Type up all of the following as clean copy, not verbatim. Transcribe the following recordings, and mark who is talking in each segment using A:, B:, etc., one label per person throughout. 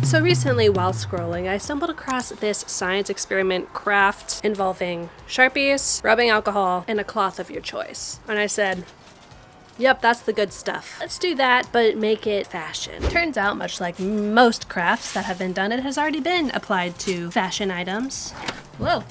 A: So recently, while scrolling, I stumbled across this science experiment craft involving Sharpies, rubbing alcohol, and a cloth of your choice. And I said, yep, that's the good stuff. Let's do that, but make it fashion. Turns out, much like most crafts that have been done, it has already been applied to fashion items. Whoa.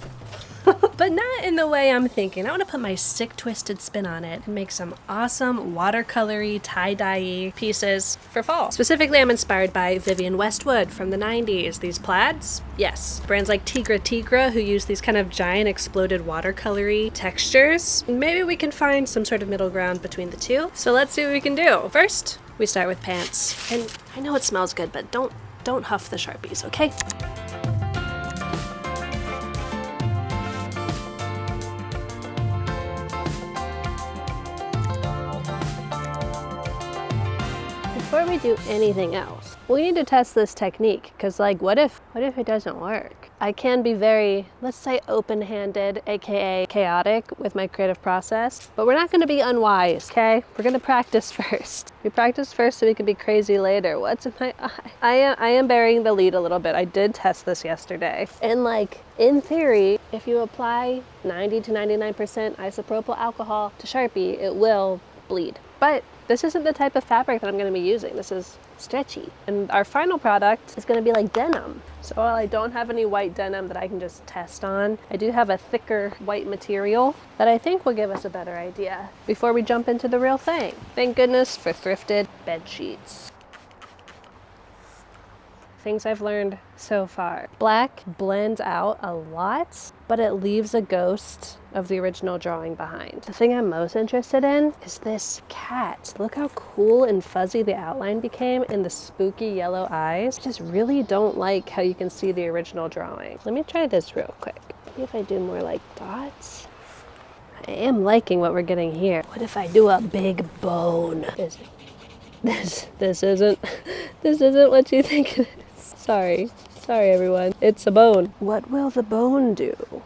A: But not in the way I'm thinking. I want to put my sick twisted spin on it and make some awesome watercolory, tie-dye pieces for fall. Specifically, I'm inspired by Vivienne Westwood from the 90s. These plaids? Yes. Brands like Tigra who use these kind of giant exploded watercolory textures. Maybe we can find some sort of middle ground between the two. So let's see what we can do. First, we start with pants. And I know it smells good, but don't huff the Sharpies, okay? Before we do anything else, we need to test this technique, because like, what if it doesn't work? I can be very, let's say, open-handed, aka chaotic with my creative process, but we're not going to be unwise, okay? We're going to practice first. We practice first so we can be crazy later. What's in my eye? I am burying the lead a little bit. I did test this yesterday, and like, in theory, if you apply 90 to 99% isopropyl alcohol to Sharpie, it will bleed. But this isn't the type of fabric that I'm going to be using. This is stretchy. And our final product is going to be like denim. So while I don't have any white denim that I can just test on, I do have a thicker white material that I think will give us a better idea before we jump into the real thing. Thank goodness for thrifted bed sheets. Things I've learned so far. Black blends out a lot, but it leaves a ghost of the original drawing behind. The thing I'm most interested in is this cat. Look how cool and fuzzy the outline became and the spooky yellow eyes. I just really don't like how you can see the original drawing. Let me try this real quick. Maybe if I do more like dots. I am liking what we're getting here. What if I do a big bone? This isn't what you think it is. Sorry everyone. It's a bone. What will the bone do?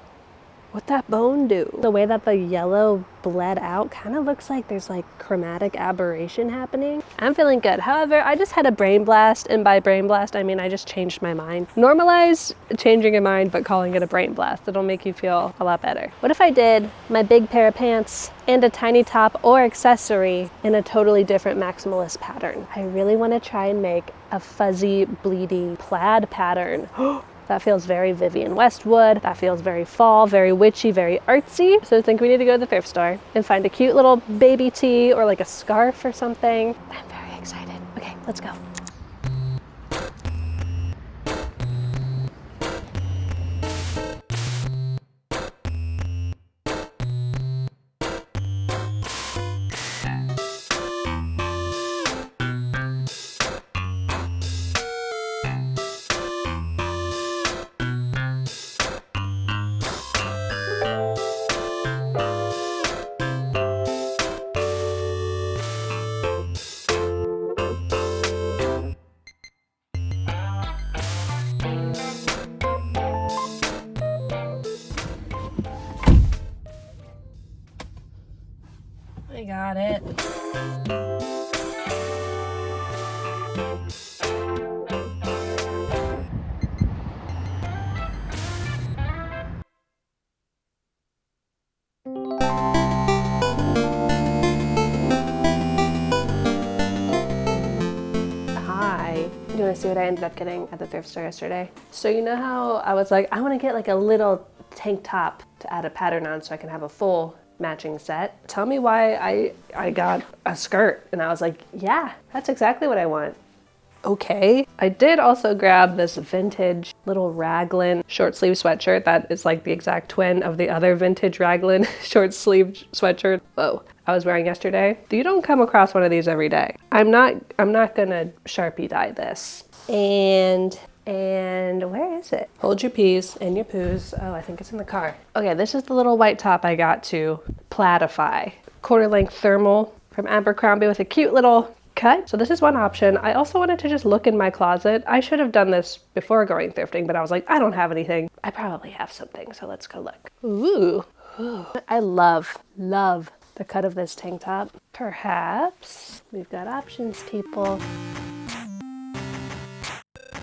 A: What that bone do? The way that the yellow bled out kind of looks like there's like chromatic aberration happening. I'm feeling good. However, I just had a brain blast, and by brain blast I mean I just changed my mind. Normalize changing your mind but calling it a brain blast. It'll make you feel a lot better. What if I did my big pair of pants and a tiny top or accessory in a totally different maximalist pattern? I really want to try and make a fuzzy, bleeding plaid pattern. That feels very Vivienne Westwood. That feels very fall, very witchy, very artsy. So I think we need to go to the thrift store and find a cute little baby tee or like a scarf or something. I'm very excited. Okay, let's go. I got it. Hi. Do you want to see what I ended up getting at the thrift store yesterday? So you know how I was like, I want to get like a little tank top to add a pattern on so I can have a full matching set. Tell me why I got a skirt, and I was like, yeah, that's exactly what I want. Okay. I did also grab this vintage little raglan short sleeve sweatshirt that is like the exact twin of the other vintage raglan short sleeve sweatshirt I was wearing yesterday. You don't come across one of these every day. I'm not gonna Sharpie dye this. And where is it? Hold your peas and your poos. Oh, I think it's in the car. Okay, this is the little white top I got to plaidify. Quarter length thermal from Abercrombie with a cute little cut. So this is one option. I also wanted to just look in my closet. I should have done this before going thrifting, but I was like, I don't have anything. I probably have something, so let's go look. Ooh. I love the cut of this tank top. Perhaps we've got options, people.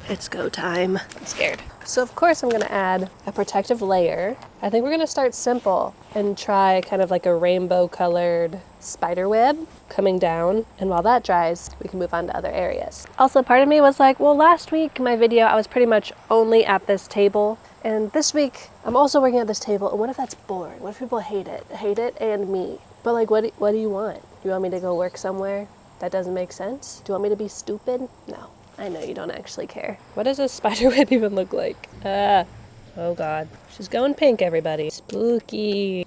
A: It's go time. I'm scared. So of course I'm gonna add a protective layer. I think we're gonna start simple and try kind of like a rainbow colored spider web coming down. And while that dries, we can move on to other areas. Also, part of me was like, well, last week my video, I was pretty much only at this table. And this week I'm also working at this table. And what if that's boring? What if people hate it? Hate it and me. But like, what do you want? You want me to go work somewhere that doesn't make sense? Do you want me to be stupid? No. I know you don't actually care. What does a spider web even look like? Oh God. She's going pink, everybody. Spooky.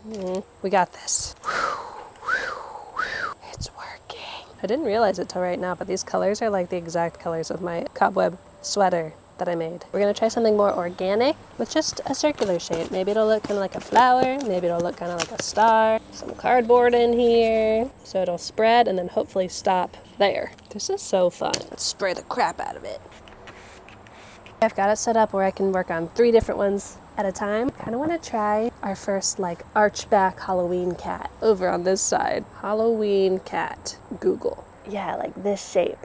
A: We got this. It's working. I didn't realize it till right now, but these colors are like the exact colors of my cobweb sweater that I made. We're gonna try something more organic with just a circular shape. Maybe it'll look kind of like a flower. Maybe it'll look kind of like a star. Some cardboard in here. So it'll spread and then hopefully stop there. This is so fun. Let's spray the crap out of it. I've got it set up where I can work on 3 different ones at a time. Kind of want to try our first like archback Halloween cat over on this side. Halloween cat. Google. Yeah, like this shape.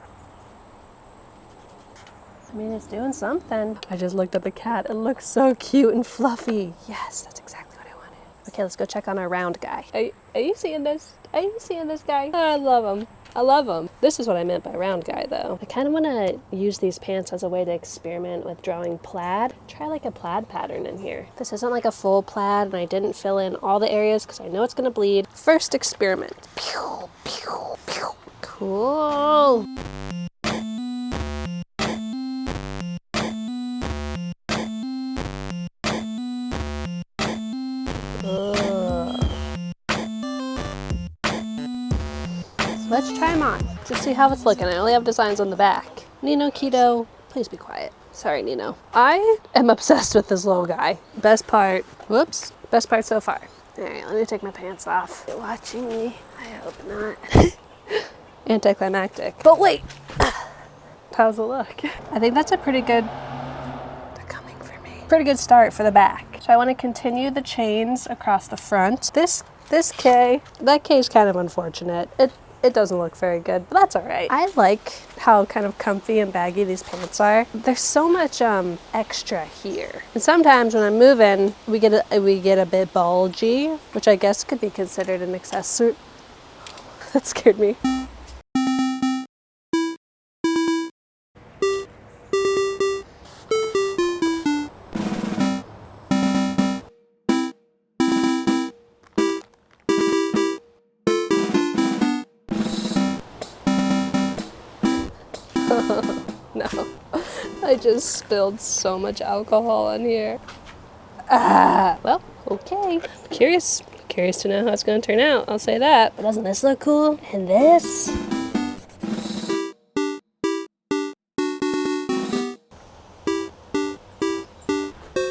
A: I mean, it's doing something. I just looked at the cat. It looks so cute and fluffy. Yes, that's exactly what I wanted. Okay, let's go check on our round guy. Are you seeing this? Are you seeing this guy? Oh, I love him. I love them. This is what I meant by round guy though. I kind of want to use these pants as a way to experiment with drawing plaid. Try like a plaid pattern in here. This isn't like a full plaid and I didn't fill in all the areas because I know it's going to bleed. First experiment. Pew, pew, pew. Cool. Let's try them on. Just see how it's looking. I only have designs on the back. Nino Keto, please be quiet. Sorry, Nino. I am obsessed with this little guy. Best part, whoops, best part so far. All right, let me take my pants off. You're watching me? I hope not. Anticlimactic. But wait, how's it look? I think that's a pretty good, they're coming for me. Pretty good start for the back. So I want to continue the chains across the front. This K, that K is kind of unfortunate. It doesn't look very good, but that's all right. I like how kind of comfy and baggy these pants are. There's so much extra here. And sometimes when I'm moving, we get a bit bulgy, which I guess could be considered an accessory. That scared me. No, I just spilled so much alcohol on here. Well, okay. Curious to know how it's gonna turn out, I'll say that. But doesn't this look cool? And this?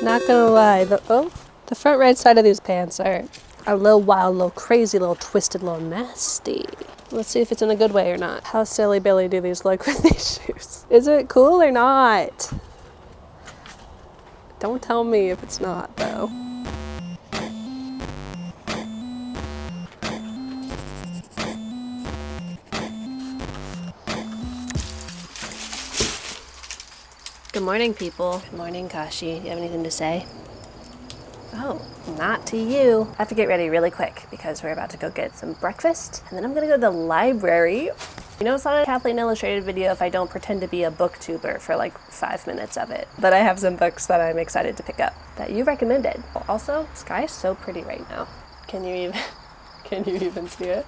A: Not gonna lie, the front right side of these pants are a little wild, a little crazy, a little twisted, a little nasty. Let's see if it's in a good way or not. How silly Billy do these look with these shoes? Is it cool or not? Don't tell me if it's not, though. Good morning, people. Good morning, Kashi. You have anything to say? Oh, not to you. I have to get ready really quick because we're about to go get some breakfast and then I'm gonna go to the library. You know, it's not a Kathleen Illustrated video if I don't pretend to be a booktuber for like 5 minutes of it. But I have some books that I'm excited to pick up that you recommended. Also, the sky is so pretty right now. Can you even see it?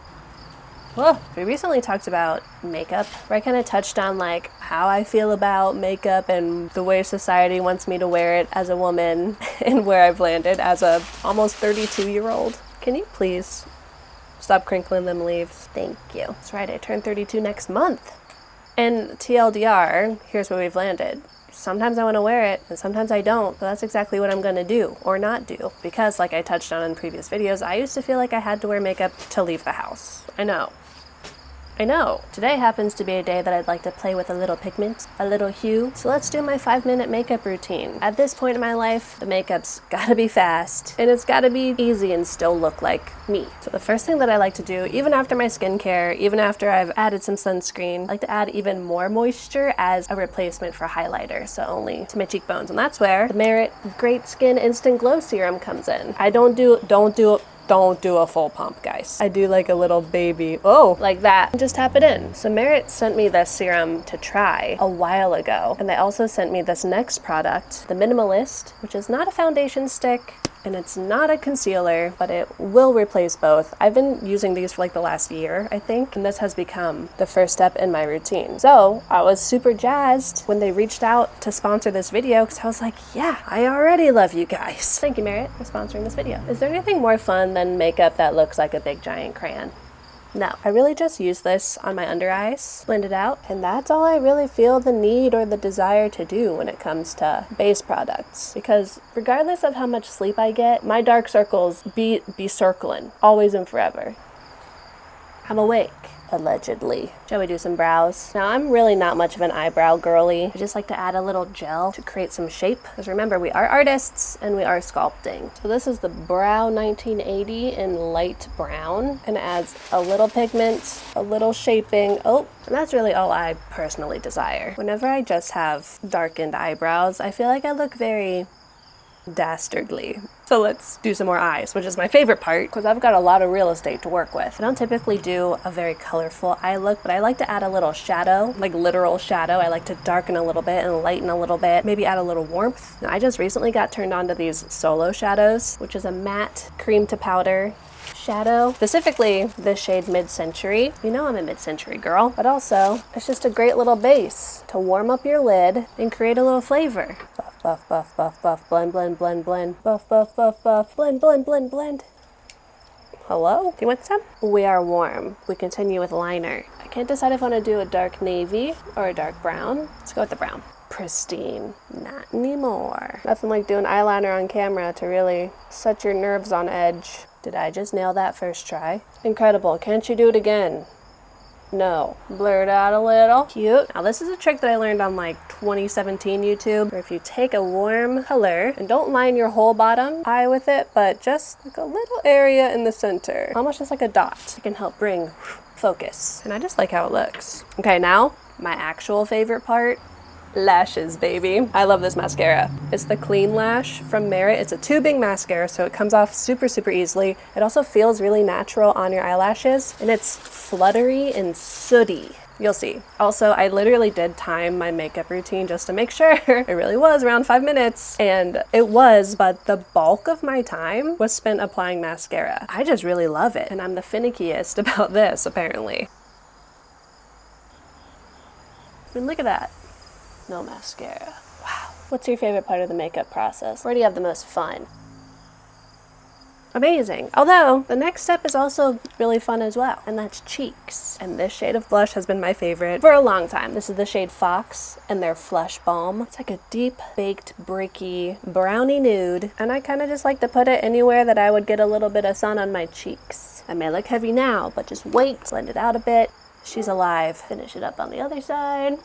A: Whoa. We recently talked about makeup, where I kind of touched on like how I feel about makeup and the way society wants me to wear it as a woman and where I've landed as a almost 32-year-old. Can you please stop crinkling them leaves? Thank you. That's right, I turn 32 next month. And TLDR, here's where we've landed. Sometimes I want to wear it and sometimes I don't, but that's exactly what I'm going to do or not do. Because like I touched on in previous videos, I used to feel like I had to wear makeup to leave the house. I know. I know. Today happens to be a day that I'd like to play with a little pigment, a little hue. So let's do my 5-minute makeup routine. At this point in my life, the makeup's gotta be fast and it's gotta be easy and still look like me. So the first thing that I like to do, even after my skincare, even after I've added some sunscreen, I like to add even more moisture as a replacement for highlighter. So only to my cheekbones. And that's where the Merit Great Skin Instant Glow Serum comes in. I don't do a full pump, guys. I do like a little baby, like that, and just tap it in. So Merit sent me this serum to try a while ago, and they also sent me this next product, the Minimalist, which is not a foundation stick, and it's not a concealer, but it will replace both. I've been using these for like the last year, I think, and this has become the first step in my routine. So I was super jazzed when they reached out to sponsor this video, because I was like, yeah, I already love you guys. Thank you, Merit, for sponsoring this video. Is there anything more fun than makeup that looks like a big giant crayon? No, I really just use this on my under eyes, blend it out, and that's all I really feel the need or the desire to do when it comes to base products. Because regardless of how much sleep I get, my dark circles be circling, always and forever. I'm awake. Allegedly. Shall we do some brows? Now, I'm really not much of an eyebrow girly. I just like to add a little gel to create some shape. Because remember, we are artists and we are sculpting. So this is the Brow 1980 in light brown, and it adds a little pigment, a little shaping. And that's really all I personally desire. Whenever I just have darkened eyebrows, I feel like I look very dastardly. So let's do some more eyes, which is my favorite part because I've got a lot of real estate to work with. I don't typically do a very colorful eye look, but I like to add a little shadow, like literal shadow. I like to darken a little bit and lighten a little bit, maybe add a little warmth. And I just recently got turned on to these Solo shadows, which is a matte cream to powder shadow, specifically this shade Mid-Century. You know I'm a mid-century girl, but also it's just a great little base to warm up your lid and create a little flavor. Buff, buff, buff, buff, buff, blend, blend, blend, blend, buff, buff, buff, buff, blend, blend, blend, blend. Hello? Do you want some? We are warm. We continue with liner. I can't decide if I want to do a dark navy or a dark brown. Let's go with the brown. Pristine. Not anymore. Nothing like doing eyeliner on camera to really set your nerves on edge. Did I just nail that first try? Incredible. Can't you do it again? No. Blur it out a little. Cute. Now this is a trick that I learned on like 2017 YouTube, where if you take a warm color and don't line your whole bottom eye with it, but just like a little area in the center, almost just like a dot, it can help bring focus. And I just like how it looks. Okay, now my actual favorite part. Lashes, baby. I love this mascara. It's the Clean Lash from Merit. It's a tubing mascara, so it comes off super, super easily. It also feels really natural on your eyelashes, and it's fluttery and sooty. You'll see. Also, I literally did time my makeup routine just to make sure it really was around 5 minutes, and it was, but the bulk of my time was spent applying mascara. I just really love it, and I'm the finickiest about this, apparently. I mean, look at that. No mascara. Wow. What's your favorite part of the makeup process? Where do you have the most fun? Amazing. Although, the next step is also really fun as well, and that's cheeks. And this shade of blush has been my favorite for a long time. This is the shade Fox and their Flush Balm. It's like a deep, baked, bricky, brownie nude, and I kind of just like to put it anywhere that I would get a little bit of sun on my cheeks. I may look heavy now, but just wait, blend it out a bit. She's alive. Finish it up on the other side.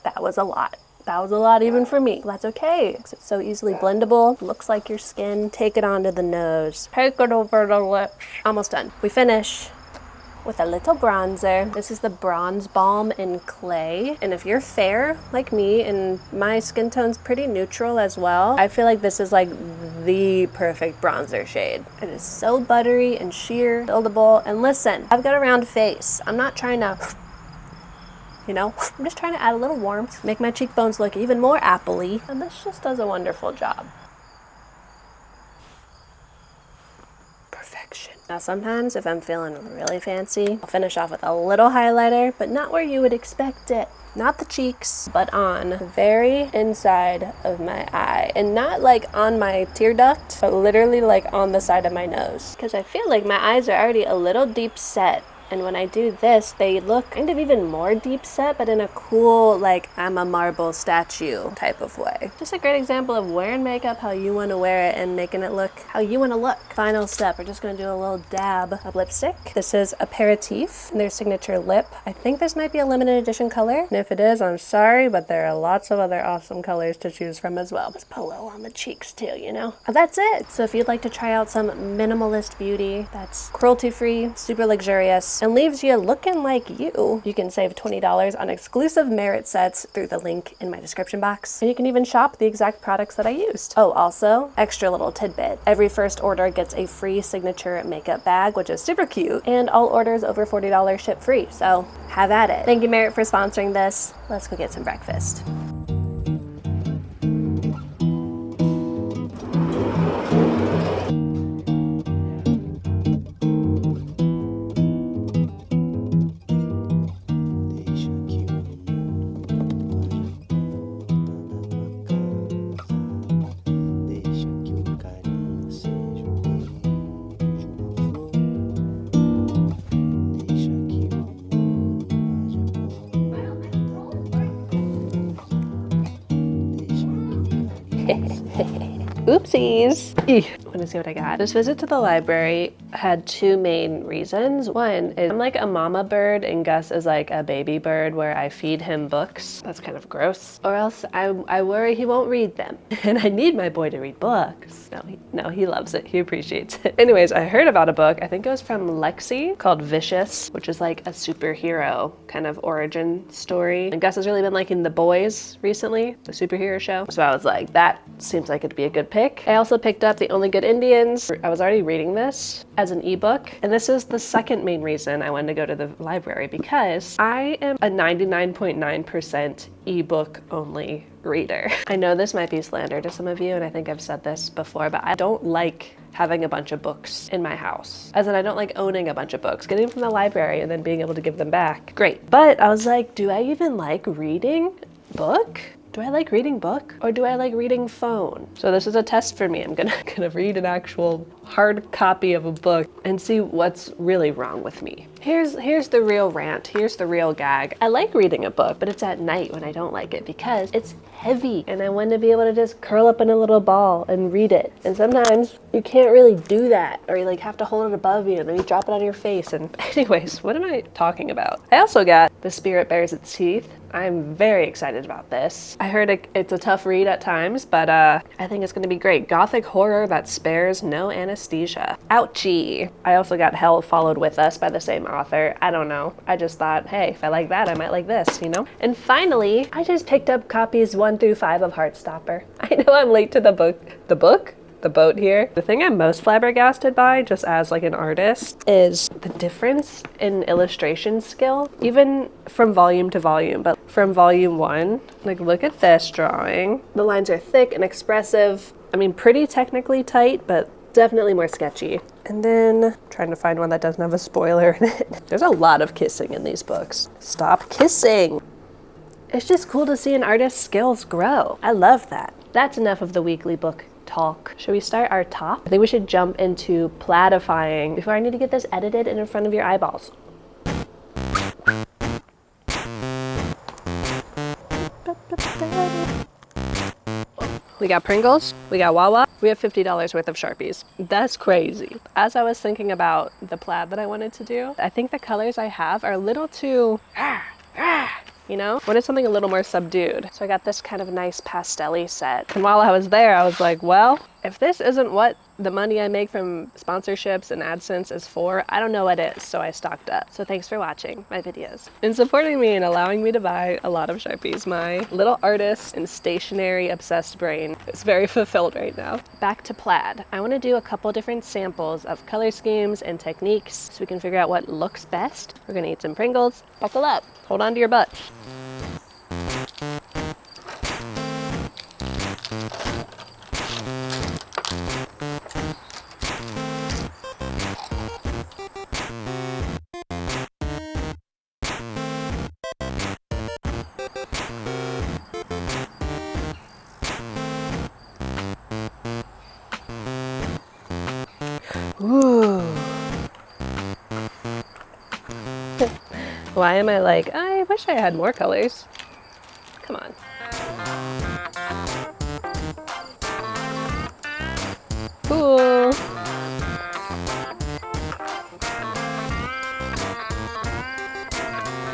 A: That was a lot. That was a lot even for me. That's okay, because it's so easily blendable. Looks like your skin. Take it onto the nose. Take it over the lips. Almost done. We finish with a little bronzer. This is the Bronze Balm in Clay. And if you're fair like me, and my skin tone's pretty neutral as well, I feel like this is like the perfect bronzer shade. It is so buttery and sheer, buildable. And listen, I've got a round face. I'm not trying to, you know, I'm just trying to add a little warmth, make my cheekbones look even more apple-y, and this just does a wonderful job. Perfection. Now sometimes if I'm feeling really fancy, I'll finish off with a little highlighter, but not where you would expect it. Not the cheeks, but on the very inside of my eye. And not like on my tear duct, but literally like on the side of my nose. Because I feel like my eyes are already a little deep set. And when I do this, they look kind of even more deep set, but in a cool, like, I'm a marble statue type of way. Just a great example of wearing makeup how you want to wear it and making it look how you want to look. Final step, we're just going to do a little dab of lipstick. This is Aperitif, and their signature lip. I think this might be a limited edition color, and if it is, I'm sorry, but there are lots of other awesome colors to choose from as well. Just put a little on the cheeks too, you know? And that's it. So if you'd like to try out some minimalist beauty that's cruelty-free, super luxurious, and leaves you looking like you can save $20 on exclusive Merit sets through the link in my description box. And you can even shop the exact products that I used. Oh, also, extra little tidbit. Every first order gets a free signature makeup bag, which is super cute, and all orders over $40 ship free, so have at it. Thank you, Merit, for sponsoring this. Let's go get some breakfast. Oopsies. Want to see what I got? This visit to the library had two main reasons. One is I'm like a mama bird and Gus is like a baby bird where I feed him books. That's kind of gross. Or else I worry he won't read them. And I need my boy to read books. No, he loves it. He appreciates it. Anyways, I heard about a book, I think it was from Lexi, called Vicious, which is like a superhero kind of origin story. And Gus has really been liking The Boys recently, the superhero show. So I was like, that seems like it'd be a good pick. I also picked up The Only Good Indians. I was already reading this as an ebook. And this is the second main reason I wanted to go to the library, because I am a 99.9% ebook only reader. I know this might be slander to some of you, and I think I've said this before, but I don't like having a bunch of books in my house. As in, I don't like owning a bunch of books. Getting them from the library and then being able to give them back, great. But I was like, do I even like reading book? Do I like reading book or do I like reading phone? So this is a test for me. I'm gonna read an actual hard copy of a book and see what's really wrong with me. Here's the real rant. Here's the real gag. I like reading a book, but it's at night when I don't like it because it's heavy and I want to be able to just curl up in a little ball and read it. And sometimes you can't really do that, or you like have to hold it above you and then you drop it on your face. And anyways, what am I talking about? I also got The Spirit Bares Its Teeth. I'm very excited about this. I heard it's a tough read at times, but I think it's gonna be great. Gothic horror that spares no anesthesia. Ouchie. I also got Hell Followed With Us by the same author. I don't know. I just thought, hey, if I like that, I might like this, you know? And finally, I just picked up copies 1 through 5 of Heartstopper. I know I'm late to the book. The boat here. The thing I'm most flabbergasted by, just as like an artist, is the difference in illustration skill, even from volume to volume, but from volume 1, like look at this drawing. The lines are thick and expressive. I mean, pretty technically tight, but definitely more sketchy. And then trying to find one that doesn't have a spoiler in it. There's a lot of kissing in these books. Stop kissing. It's just cool to see an artist's skills grow. I love that. That's enough of the weekly book talk. Should we start our top? I think we should jump into plaidifying before I need to get this edited and in front of your eyeballs. We got Pringles, we got Wawa, we have $50 worth of Sharpies. That's crazy. As I was thinking about the plaid that I wanted to do, I think the colors I have are a little too you know? Wanted something a little more subdued. So I got this kind of nice pastel-y set. And while I was there, I was like, well, if this isn't what the money I make from sponsorships and AdSense is for, I don't know what is, so I stocked up. So thanks for watching my videos and supporting me and allowing me to buy a lot of Sharpies. My little artist and stationery obsessed brain is very fulfilled right now. Back to plaid. I want to do a couple different samples of color schemes and techniques so we can figure out what looks best. We're gonna eat some Pringles. Buckle up. Hold on to your butts. Ooh. Why am I like, I wish I had more colors? Come on. Cool.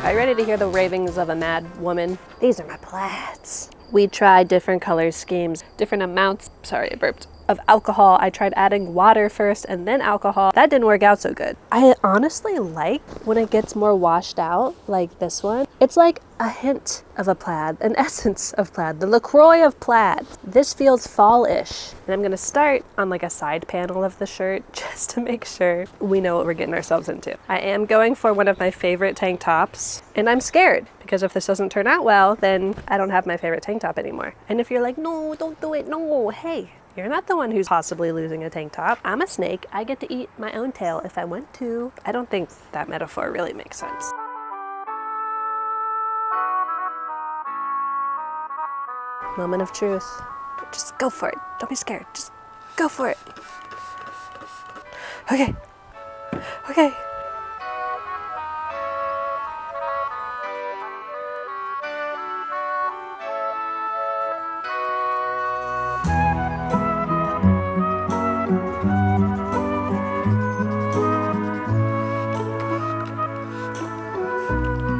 A: Are you ready to hear the ravings of a mad woman? These are my plaids. We tried different color schemes, different amounts, sorry I burped, of alcohol. I tried adding water first and then alcohol. That didn't work out so good. I honestly like when it gets more washed out, like this one. It's like a hint of a plaid, an essence of plaid, the LaCroix of plaid. This feels fall-ish. And I'm gonna start on like a side panel of the shirt just to make sure we know what we're getting ourselves into. I am going for one of my favorite tank tops, and I'm scared because if this doesn't turn out well, then I don't have my favorite tank top anymore. And if you're like, no, don't do it, no, hey, you're not the one who's possibly losing a tank top. I'm a snake. I get to eat my own tail if I want to. I don't think that metaphor really makes sense. Moment of truth. Just go for it. Don't be scared. Just go for it. Okay. Okay.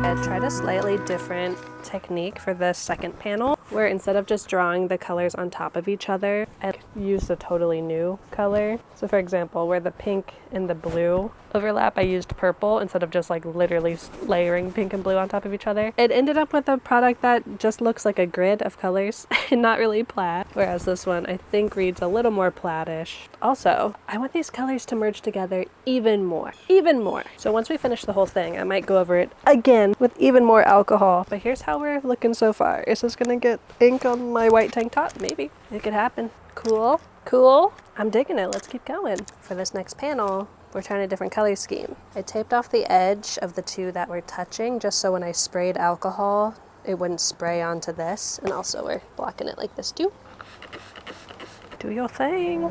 A: I tried a slightly different technique for the second panel, where instead of just drawing the colors on top of each other, I used a totally new color. So for example, where the pink and the blue overlap, I used purple instead of just like literally layering pink and blue on top of each other. It ended up with a product that just looks like a grid of colors and not really plaid, whereas this one I think reads a little more plaid-ish. Also, I want these colors to merge together even more. So once we finish the whole thing, I might go over it again with even more alcohol. But here's how we're looking so far. Is this gonna get ink on my white tank top? Maybe. It could happen. Cool. Cool. I'm digging it. Let's keep going. For this next panel, we're trying a different color scheme. I taped off the edge of the two that were touching just so when I sprayed alcohol, it wouldn't spray onto this. And also we're blocking it like this too. Do your thing.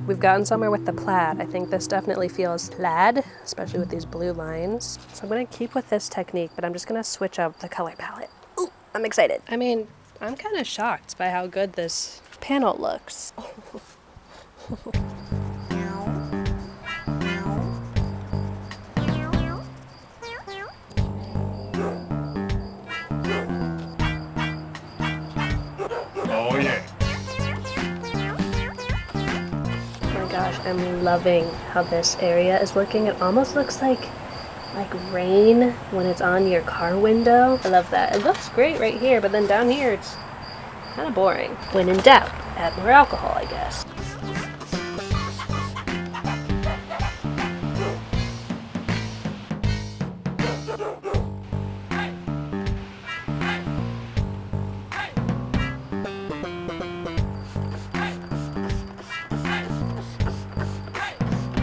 A: We've gotten somewhere with the plaid. I think this definitely feels plaid, especially with these blue lines. So I'm gonna keep with this technique, but I'm just gonna switch up the color palette. Ooh, I'm excited. I mean, I'm kind of shocked by how good this panel looks.
B: Oh yeah.
A: Gosh, I'm loving how this area is looking. It almost looks like rain when it's on your car window. I love that. It looks great right here, but then down here it's kind of boring. When in doubt, add more alcohol, I guess.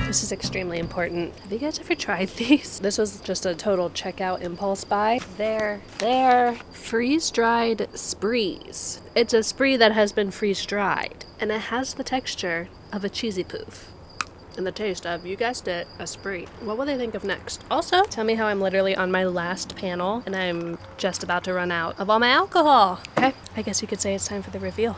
A: This is extremely important. Have you guys ever tried these? This was just a total checkout impulse buy. They're freeze-dried sprees. It's a spree that has been freeze-dried, and it has the texture of a cheesy poof. And the taste of, you guessed it, a spree. What will they think of next? Also, tell me how I'm literally on my last panel, and I'm just about to run out of all my alcohol. Okay, I guess you could say it's time for the reveal.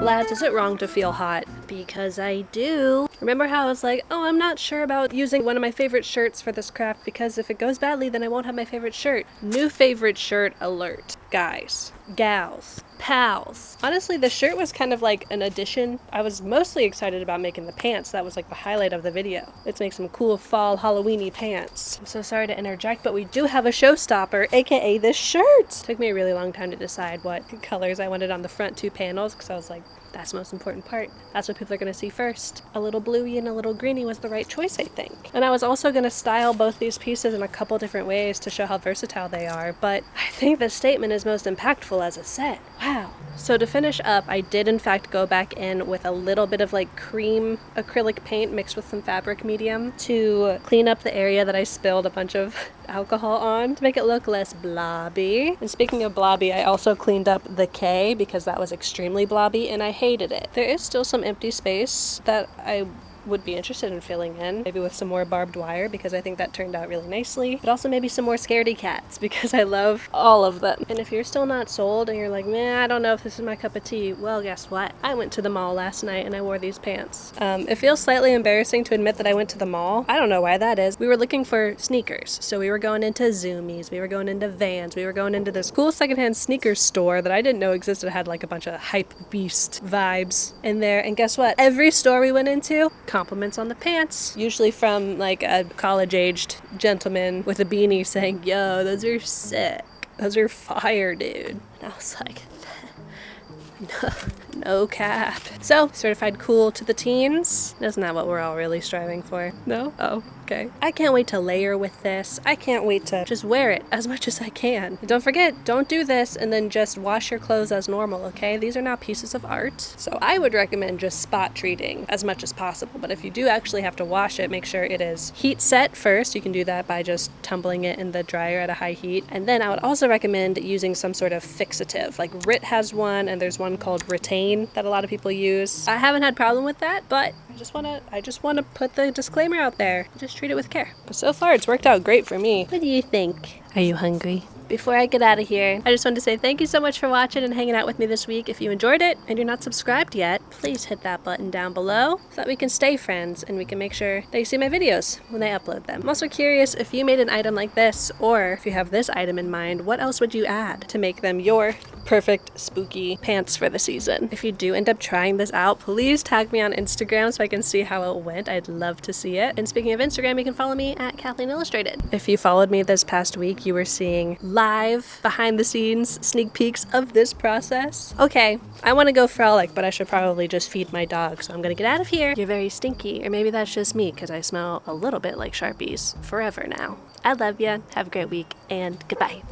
A: Lads, is it wrong to feel hot? Because I do. Remember how I was like, oh, I'm not sure about using one of my favorite shirts for this craft because if it goes badly, then I won't have my favorite shirt. New favorite shirt alert. Guys, gals, pals. Honestly, the shirt was kind of like an addition. I was mostly excited about making the pants. That was like the highlight of the video. Let's make some cool fall Halloween-y pants. I'm so sorry to interject, but we do have a showstopper, aka this shirt. Took me a really long time to decide what colors I wanted on the front 2 panels because I was like, that's the most important part. That's what people are going to see first. A little bluey and a little greeny was the right choice, I think. And I was also going to style both these pieces in a couple different ways to show how versatile they are, but I think the statement is most impactful as a set. Wow. So to finish up, I did in fact go back in with a little bit of like cream acrylic paint mixed with some fabric medium to clean up the area that I spilled a bunch of alcohol on to make it look less blobby. And speaking of blobby, I also cleaned up the K because that was extremely blobby and I hated it. There is still some empty space that I would be interested in filling in, maybe with some more barbed wire because I think that turned out really nicely, but also maybe some more scaredy cats because I love all of them. And if you're still not sold and you're like, man, I don't know if this is my cup of tea, well, guess what? I went to the mall last night and I wore these pants. It feels slightly embarrassing to admit that I went to the mall. I don't know why that is. We were looking for sneakers, so we were going into Zoomies, we were going into Vans, we were going into this cool secondhand sneakers store that I didn't know existed. It had like a bunch of hype beast vibes in there, and guess what? Every store we went into, compliments on the pants, usually from like a college-aged gentleman with a beanie saying, yo, those are sick, those are fire, dude. And I was like, no cap. So, certified cool to the teens. Isn't that what we're all really striving for? No? Oh, okay. I can't wait to layer with this. I can't wait to just wear it as much as I can. And don't forget, don't do this and then just wash your clothes as normal, okay? These are now pieces of art. So I would recommend just spot treating as much as possible. But if you do actually have to wash it, make sure it is heat set first. You can do that by just tumbling it in the dryer at a high heat. And then I would also recommend using some sort of fixative. Like Rit has one, and there's one called Retain that a lot of people use. I haven't had problem with that, but I just want to put the disclaimer out there. Just treat it with care. But so far it's worked out great for me. What do you think? Are you hungry? Before I get out of here, I just wanted to say thank you so much for watching and hanging out with me this week. If you enjoyed it and you're not subscribed yet, please hit that button down below so that we can stay friends and we can make sure that you see my videos when I upload them. I'm also curious if you made an item like this, or if you have this item in mind, what else would you add to make them your perfect spooky pants for the season? If you do end up trying this out, please tag me on Instagram so I can see how it went. I'd love to see it. And speaking of Instagram, you can follow me at kathleenillustrated. If you followed me this past week, you were seeing live behind the scenes sneak peeks of this process. Okay, I want to go frolic, but I should probably just feed my dog, so I'm gonna get out of here. You're very stinky, or maybe that's just me because I smell a little bit like Sharpies forever now. I love ya, have a great week, and goodbye.